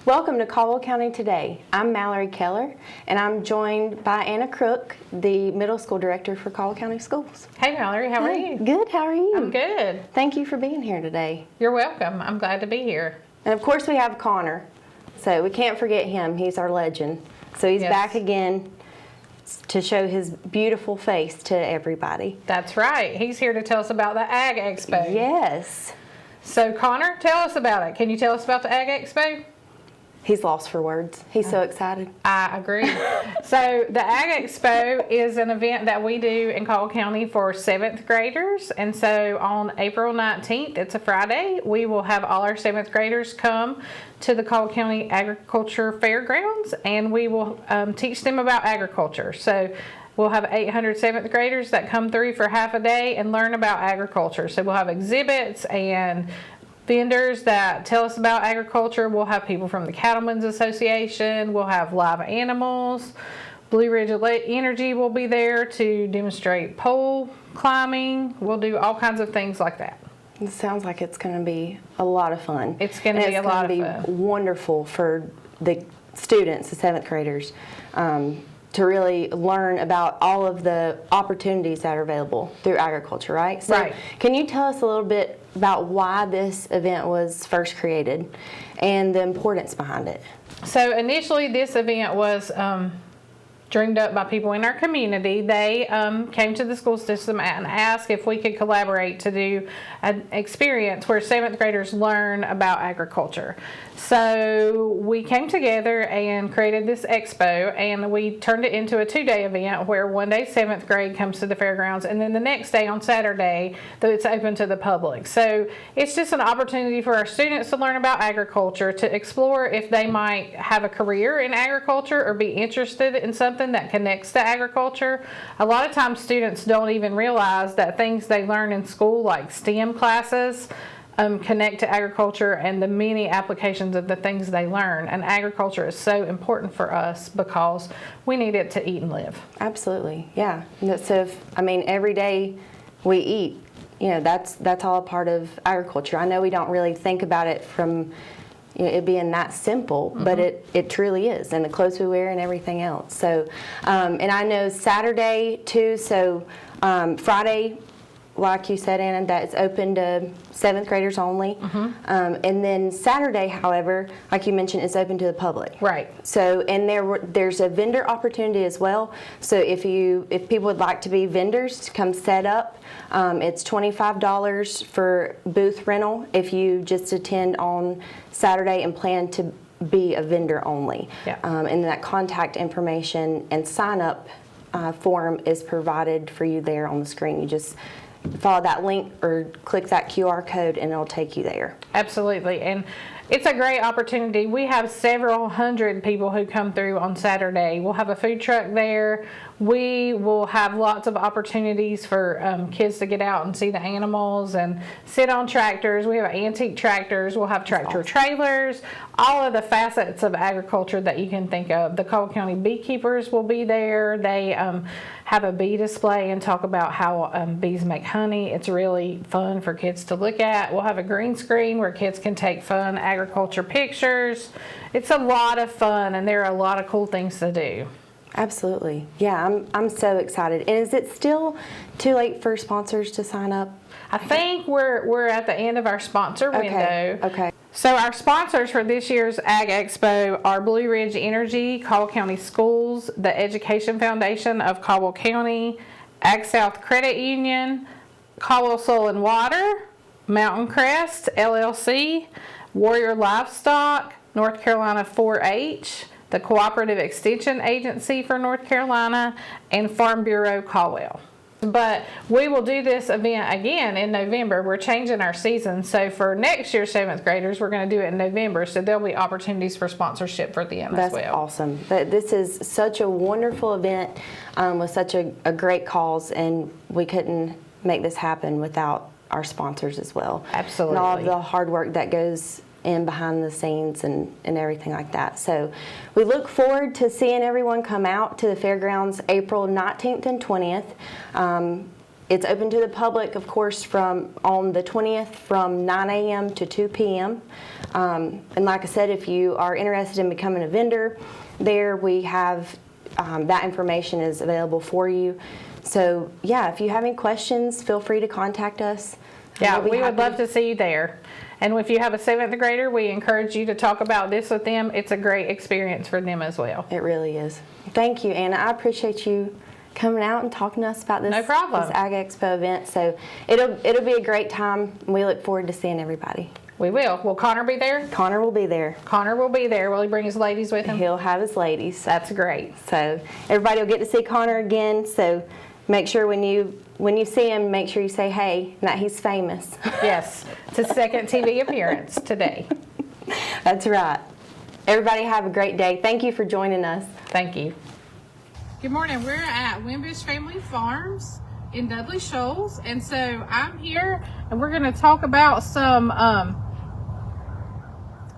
Welcome to Caldwell County Today. I'm Mallory Keller, and I'm joined by Anna Crook, the middle school director for Caldwell County Schools. Hey Mallory, how are you? Good, how are you? I'm good. Thank you for being here today. You're welcome. I'm glad to be here. And of course we have Connor, so we can't forget him. He's our legend. So he's back again to show his beautiful face to everybody. That's right. He's here to tell us about the Ag Expo. Yes. So Connor, tell us about it. Can you tell us about the Ag Expo? He's lost for words. He's so excited. I agree. So the Ag Expo is an event that we do in Caldwell County for 7th graders. And so on April 19th, it's a Friday, we will have all our 7th graders come to the Caldwell County Agriculture Fairgrounds, and we will teach them about agriculture. So we'll have 800 7th graders that come through for half a day and learn about agriculture. So we'll have exhibits and vendors that tell us about agriculture. We'll have people from the Cattlemen's Association. We'll have live animals. Blue Ridge Energy will be there to demonstrate pole climbing. We'll do all kinds of things like that. It sounds like it's going to be a lot of fun. It's going to be a lot of fun. It's going to be wonderful for the students, the 7th graders, to really learn about all of the opportunities that are available through agriculture, right? So right. Can you tell us a little bit about why this event was first created and the importance behind it? So initially this event was dreamed up by people in our community. They came to the school system and asked if we could collaborate to do an experience where 7th graders learn about agriculture. So we came together and created this expo, and we turned it into a 2-day event where one day 7th grade comes to the fairgrounds, and then the next day on Saturday it's open to the public. So it's just an opportunity for our students to learn about agriculture, to explore if they might have a career in agriculture or be interested in something that connects to agriculture. A lot of times students don't even realize that things they learn in school, like STEM classes, connect to agriculture and the many applications of the things they learn. And agriculture is so important for us because we need it to eat and live. Absolutely, yeah. So, every day we eat, that's all a part of agriculture. I know we don't really think about it from it being that simple, but it truly is, and the clothes we wear and everything else. So, and I know Saturday too, so Friday, like you said, Anna, that it's open to 7th graders only. And then Saturday, however, like you mentioned, it's open to the public. Right. So, and there's a vendor opportunity as well. So if people would like to be vendors to come set up, it's $25 for booth rental if you just attend on Saturday and plan to be a vendor only. Yeah. And that contact information and sign up form is provided for you there on the screen. You just follow that link or click that QR code and it'll take you there. Absolutely. And it's a great opportunity. We have several hundred people who come through on Saturday. We'll have a food truck there. We will have lots of opportunities for kids to get out and see the animals and sit on tractors. We have antique tractors. We'll have tractor trailers, all of the facets of agriculture that you can think of. The Caldwell County beekeepers will be there. They have a bee display and talk about how bees make honey. It's really fun for kids to look at. We'll have a green screen where kids can take fun agriculture pictures. It's a lot of fun, and there are a lot of cool things to do. Absolutely. Yeah, I'm so excited. And is it still too late for sponsors to sign up? I think we're at the end of our sponsor window. Okay. So our sponsors for this year's Ag Expo are Blue Ridge Energy, Caldwell County Schools, the Education Foundation of Caldwell County, Ag South Credit Union, Caldwell Soil and Water, Mountain Crest LLC, Warrior Livestock, North Carolina 4-H, the Cooperative Extension Agency for North Carolina, and Farm Bureau Caldwell. But we will do this event again in November. We're changing our season. So for next year's 7th graders, we're going to do it in November. So there'll be opportunities for sponsorship for them as well. That's awesome. This is such a wonderful event with such a great cause, and we couldn't make this happen without our sponsors as well. Absolutely. And all of the hard work that goes in behind the scenes and everything like that. So we look forward to seeing everyone come out to the fairgrounds April 19th and 20th. It's open to the public, of course, on the 20th from 9 a.m. to 2 p.m. And like I said, if you are interested in becoming a vendor there, we have that information is available for you. So yeah, if you have any questions, feel free to contact us. Yeah, we would love to see you there. And if you have a 7th grader, we encourage you to talk about this with them. It's a great experience for them as well. It really is. Thank you, Anna. I appreciate you coming out and talking to us about this, No problem. this Ag Expo event. So it'll be a great time. We look forward to seeing everybody. We will. Will Connor be there? Connor will be there. Connor will be there. Will he bring his ladies with him? He'll have his ladies. That's great. So everybody will get to see Connor again. So make sure when you see him, make sure you say hey, and that he's famous. Yes. It's his 2nd TV appearance today. That's right. Everybody have a great day. Thank you for joining us. Thank you. Good morning. We're at Wimbish Family Farms in Dudley Shoals. And so I'm here and we're going to talk about some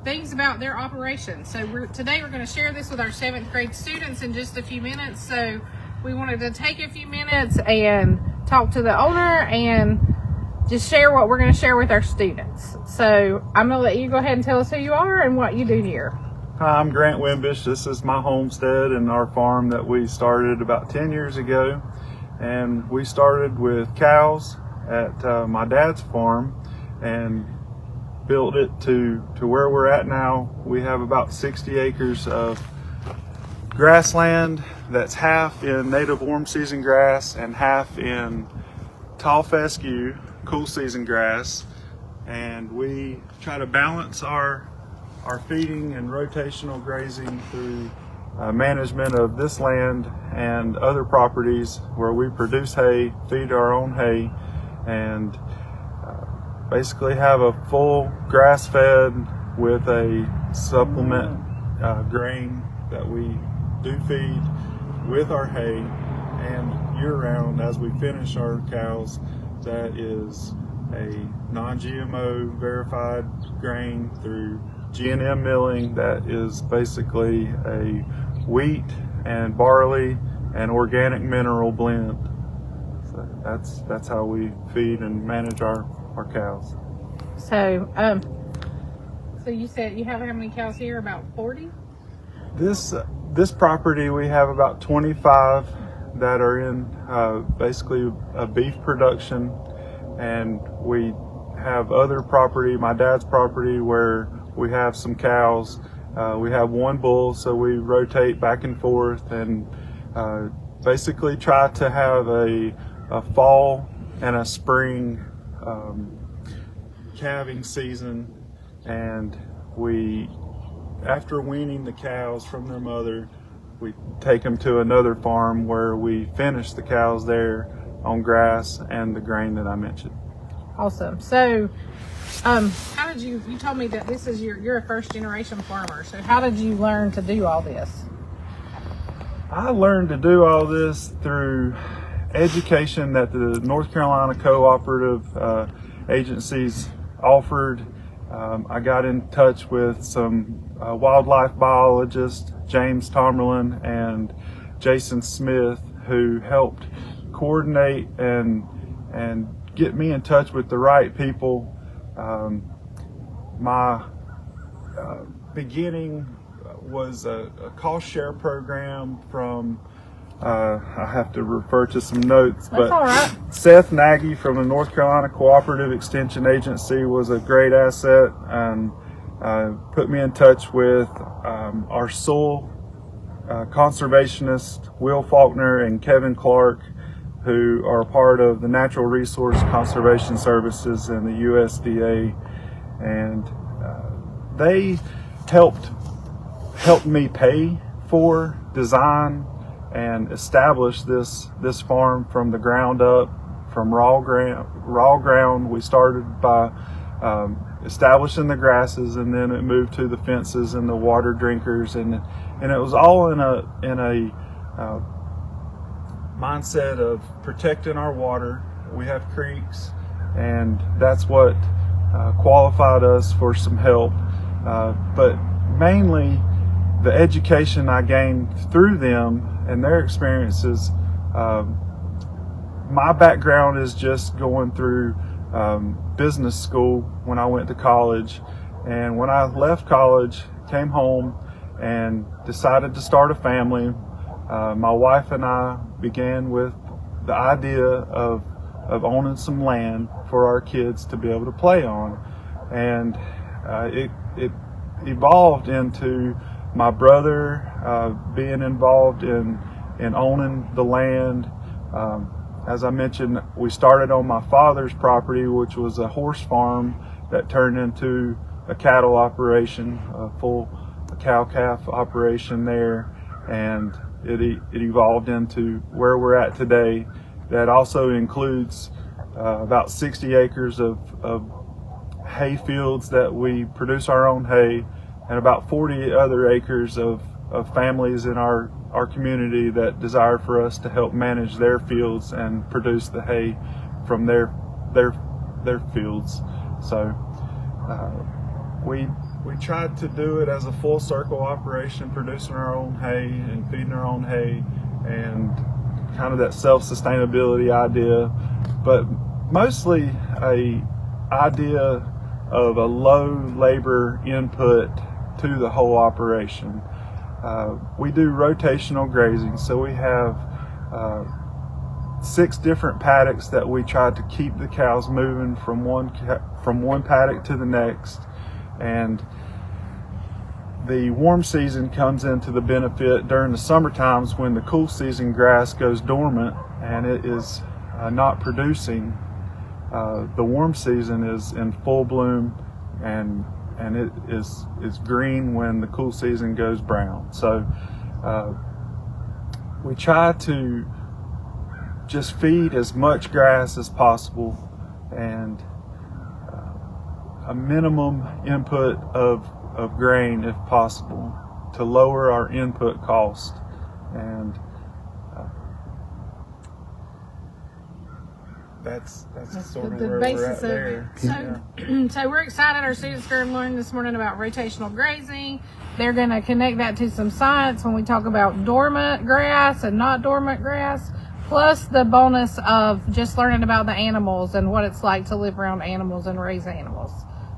things about their operation. So today we're going to share this with our 7th grade students in just a few minutes. So we wanted to take a few minutes and talk to the owner and just share what we're going to share with our students. So I'm going to let you go ahead and tell us who you are and what you do here. Hi, I'm Grant Wimbish. This is my homestead and our farm that we started about 10 years ago. And we started with cows at my dad's farm and built it to where we're at now. We have about 60 acres of grassland that's half in native warm season grass and half in tall fescue cool season grass. And we try to balance our feeding and rotational grazing through management of this land and other properties where we produce hay, feed our own hay, and basically have a full grass fed with a supplement grain that we do feed with our hay, and year round as we finish our cows, that is a non-GMO verified grain through G&M milling that is basically a wheat and barley and organic mineral blend. So that's how we feed and manage our cows. So you said you have how many cows here? About 40? This property we have about 25 that are in basically a beef production, and we have other property, my dad's property, where we have some cows. We have one bull, so we rotate back and forth and basically try to have a fall and a spring calving season. And we, after weaning the cows from their mother, we take them to another farm where we finish the cows there on grass and the grain that I mentioned. Awesome. So how did you told me that this is you're a first generation farmer, so how did you learn to do all this? I learned to do all this through education that the North Carolina cooperative agencies offered. I got in touch with some wildlife biologists, James Tomerlin and Jason Smith, who helped coordinate and get me in touch with the right people. My beginning was a cost share program from, I have to refer to some notes, but That's all right. Seth Nagy from the North Carolina Cooperative Extension Agency was a great asset and put me in touch with our soil conservationists, Will Faulkner and Kevin Clark, who are part of the Natural Resource Conservation Services and the USDA, and they helped me pay for, design, and establish this farm from the ground up, from raw ground. We started by establishing the grasses, and then it moved to the fences and the water drinkers, and it was all in a mindset of protecting our water. We have creeks, and that's what qualified us for some help. But mainly the education I gained through them and their experiences my background is just going through business school when I went to college. And when I left college, came home and decided to start a family, my wife and I began with the idea of owning some land for our kids to be able to play on. And it evolved into my brother being involved in owning the land. As I mentioned, we started on my father's property, which was a horse farm that turned into a cattle operation, a full cow-calf operation there, and it evolved into where we're at today. That also includes about 60 acres of hay fields that we produce our own hay, and about 40 other acres of families in our community that desire for us to help manage their fields and produce the hay from their fields. So we tried to do it as a full circle operation, producing our own hay and feeding our own hay, and kind of that self-sustainability idea, but mostly a idea of a low labor input to the whole operation. We do rotational grazing, so we have 6 different paddocks that we try to keep the cows moving from one paddock to the next. And the warm season comes into the benefit during the summer times when the cool season grass goes dormant and it is not producing. The warm season is in full bloom, and it is green when the cool season goes brown. So we try to just feed as much grass as possible and a minimum input of grain if possible to lower our input cost. And that's sort of the where basis we're at there. So, so we're excited. Our students are learning this morning about rotational grazing. They're going to connect that to some science when we talk about dormant grass and not dormant grass, plus the bonus of just learning about the animals and what it's like to live around animals and raise animals.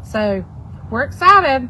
So we're excited.